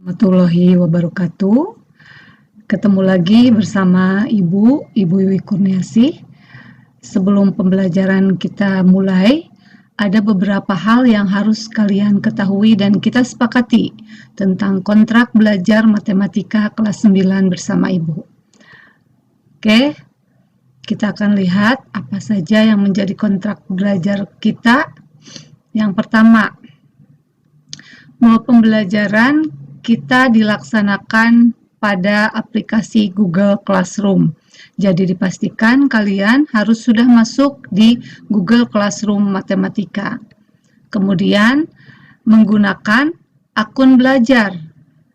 Warahmatullahi wabarakatuh. Ketemu lagi bersama Ibu Wiwi Kurniasih. Sebelum pembelajaran kita mulai, ada beberapa hal yang harus kalian ketahui dan kita sepakati tentang kontrak belajar matematika kelas 9 bersama Ibu. Oke, kita akan lihat apa saja yang menjadi kontrak belajar kita. Yang pertama, pembelajaran kita dilaksanakan pada aplikasi Google Classroom. Jadi dipastikan kalian harus sudah masuk di Google Classroom Matematika. Kemudian menggunakan akun belajar.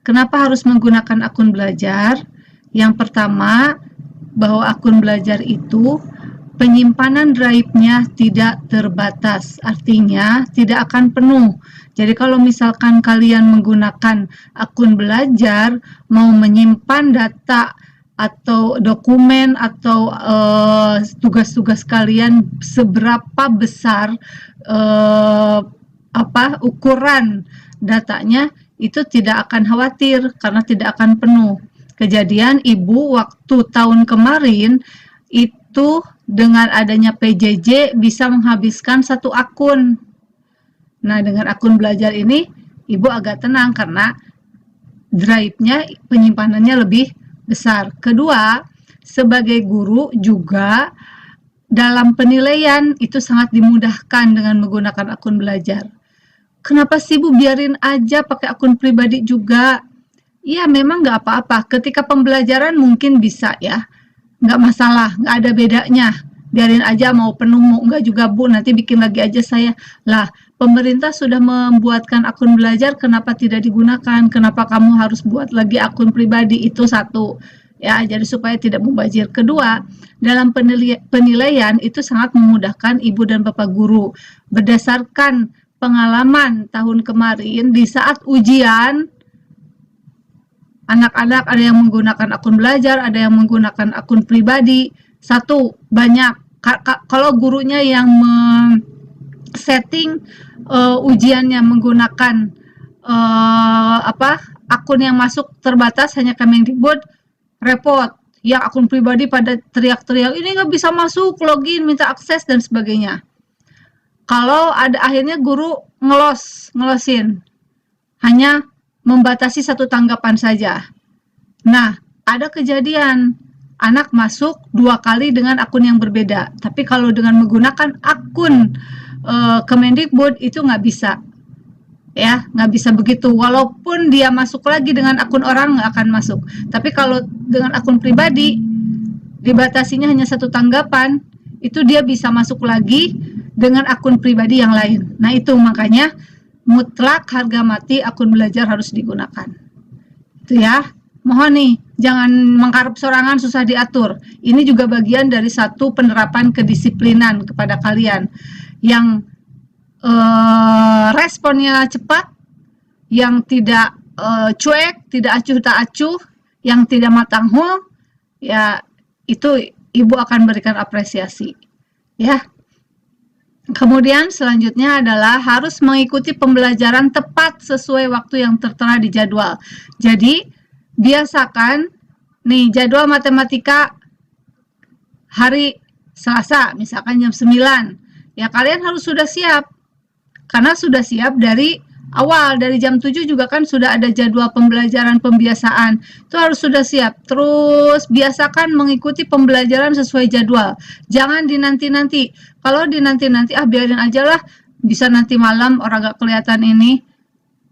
Kenapa harus menggunakan akun belajar? Yang pertama, bahwa akun belajar itu penyimpanan drive-nya tidak terbatas, artinya tidak akan penuh. Jadi kalau misalkan kalian menggunakan akun belajar, mau menyimpan data atau dokumen atau tugas-tugas kalian seberapa besar ukuran datanya, itu tidak akan khawatir karena tidak akan penuh. Kejadian Ibu waktu tahun kemarin itu dengan adanya PJJ bisa menghabiskan satu akun. Nah, dengan akun belajar ini, Ibu agak tenang karena drive-nya, penyimpanannya lebih besar. Kedua, sebagai guru juga dalam penilaian itu sangat dimudahkan dengan menggunakan akun belajar. Kenapa sih Bu biarin aja pakai akun pribadi juga? Ya, memang nggak apa-apa. Ketika pembelajaran mungkin bisa ya. Nggak masalah, nggak ada bedanya. Biarin aja mau penuh, mau enggak juga Bu, nanti bikin lagi aja saya. Lah, pemerintah sudah membuatkan akun belajar, kenapa tidak digunakan? Kenapa kamu harus buat lagi akun pribadi? Itu satu. Ya, jadi supaya tidak mubazir. Kedua, dalam penilaian itu sangat memudahkan Ibu dan Bapak guru. Berdasarkan pengalaman tahun kemarin, di saat ujian, anak-anak ada yang menggunakan akun belajar, ada yang menggunakan akun pribadi. Satu, banyak. Kalau gurunya yang setting ujiannya menggunakan akun yang masuk terbatas hanya Kemendikbud, repot. Yang akun pribadi pada teriak-teriak, ini nggak bisa masuk, login, minta akses, dan sebagainya. Kalau ada akhirnya guru ngelosin. Hanya membatasi satu tanggapan saja. Nah, ada kejadian anak masuk 2 kali dengan akun yang berbeda. Tapi kalau dengan menggunakan akun Kemendikbud itu nggak bisa. Ya, nggak bisa begitu. Walaupun dia masuk lagi dengan akun orang nggak akan masuk. Tapi kalau dengan akun pribadi dibatasinya hanya satu tanggapan, itu dia bisa masuk lagi dengan akun pribadi yang lain. Nah, itu makanya mutlak harga mati akun belajar harus digunakan. Itu ya. Mohon nih, jangan mengkarep sorangan susah diatur. Ini juga bagian dari satu penerapan kedisiplinan kepada kalian. Yang responnya cepat, yang tidak cuek, tidak acuh tak acuh, yang tidak matanghul, ya itu Ibu akan berikan apresiasi. Ya. Kemudian selanjutnya adalah harus mengikuti pembelajaran tepat sesuai waktu yang tertera di jadwal. Jadi, biasakan nih jadwal matematika hari Selasa, misalkan jam 9. Ya, kalian harus sudah siap. Karena sudah siap dari awal, dari jam 7 juga kan sudah ada jadwal pembelajaran pembiasaan. Itu harus sudah siap. Terus biasakan mengikuti pembelajaran sesuai jadwal. Jangan dinanti-nanti. Kalau dinanti-nanti, biarin aja lah. Bisa nanti malam orang gak kelihatan ini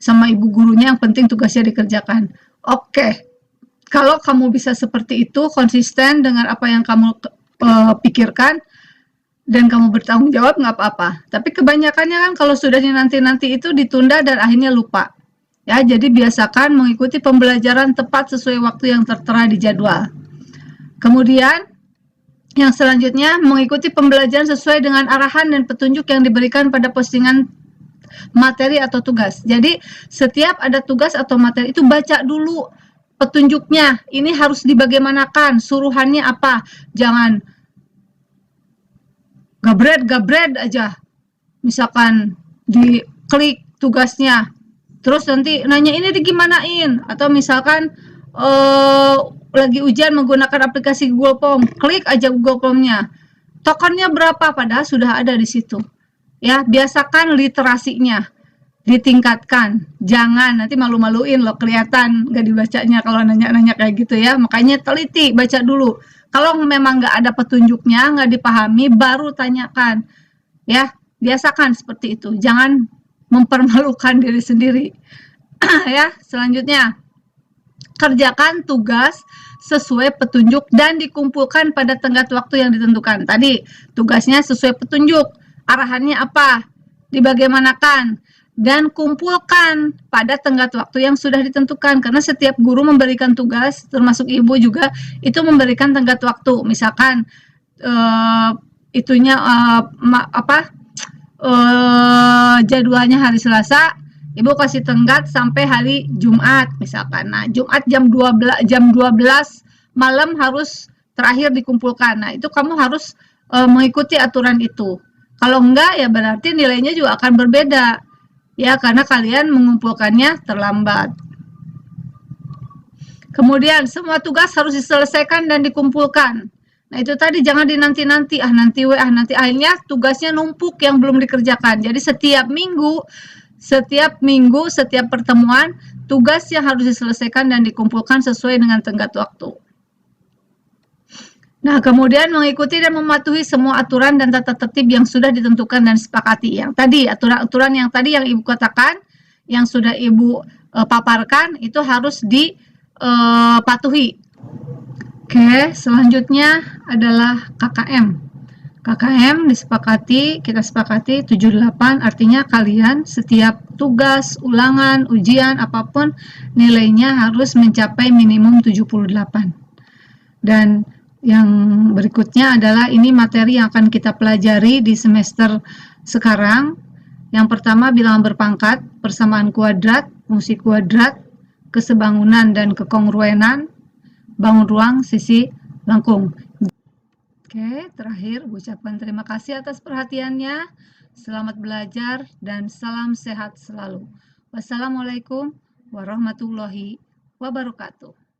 sama ibu gurunya, yang penting tugasnya dikerjakan. Oke. Kalau kamu bisa seperti itu, konsisten dengan apa yang kamu pikirkan, dan kamu bertanggung jawab, nggak apa-apa. Tapi kebanyakannya kan kalau sudah dinanti-nanti itu ditunda dan akhirnya lupa. Ya, jadi biasakan mengikuti pembelajaran tepat sesuai waktu yang tertera di jadwal. Kemudian, yang selanjutnya, mengikuti pembelajaran sesuai dengan arahan dan petunjuk yang diberikan pada postingan materi atau tugas. Jadi, setiap ada tugas atau materi itu baca dulu petunjuknya. Ini harus dibagaimanakan, suruhannya apa. Jangan gabret aja. Misalkan diklik tugasnya, Terus nanti nanya ini digimanain, atau misalkan lagi ujian menggunakan aplikasi Google Form, klik aja Google Form-nya. Tokennya berapa padahal sudah ada di situ. Ya, biasakan literasinya, ditingkatkan. Jangan nanti malu-maluin loh, kelihatan nggak dibacanya kalau nanya-nanya kayak gitu ya. Makanya teliti, baca dulu. Kalau memang nggak ada petunjuknya, nggak dipahami, baru tanyakan. Ya, biasakan seperti itu. Jangan mempermalukan diri sendiri. Ya, selanjutnya, kerjakan tugas sesuai petunjuk dan dikumpulkan pada tenggat waktu yang ditentukan. Tadi tugasnya sesuai petunjuk, arahannya apa, dibagaimanakan, dan kumpulkan pada tenggat waktu yang sudah ditentukan. Karena setiap guru memberikan tugas, termasuk ibu juga, itu memberikan tenggat waktu. Misalkan jadwalnya hari Selasa, ibu kasih tenggat sampai hari Jumat misalkan. Nah, Jumat jam 12 malam harus terakhir dikumpulkan. Nah, itu kamu harus mengikuti aturan itu. Kalau enggak ya berarti nilainya juga akan berbeda. Ya, karena kalian mengumpulkannya terlambat. Kemudian semua tugas harus diselesaikan dan dikumpulkan. Nah, itu tadi jangan dinanti-nanti, nanti akhirnya tugasnya numpuk yang belum dikerjakan. Jadi setiap minggu, setiap pertemuan, tugas yang harus diselesaikan dan dikumpulkan sesuai dengan tenggat waktu. Nah, kemudian mengikuti dan mematuhi semua aturan dan tata tertib yang sudah ditentukan dan disepakati. Yang tadi, aturan-aturan yang tadi yang Ibu katakan, yang sudah Ibu paparkan, itu harus dipatuhi. Oke, selanjutnya adalah KKM. KKM kita sepakati 78, artinya kalian setiap tugas, ulangan, ujian, apapun, nilainya harus mencapai minimum 78. Dan yang berikutnya adalah ini materi yang akan kita pelajari di semester sekarang. Yang pertama bilangan berpangkat, persamaan kuadrat, fungsi kuadrat, kesebangunan dan kekongruenan, bangun ruang, sisi lengkung. Oke, terakhir ucapkan terima kasih atas perhatiannya. Selamat belajar dan salam sehat selalu. Wassalamualaikum warahmatullahi wabarakatuh.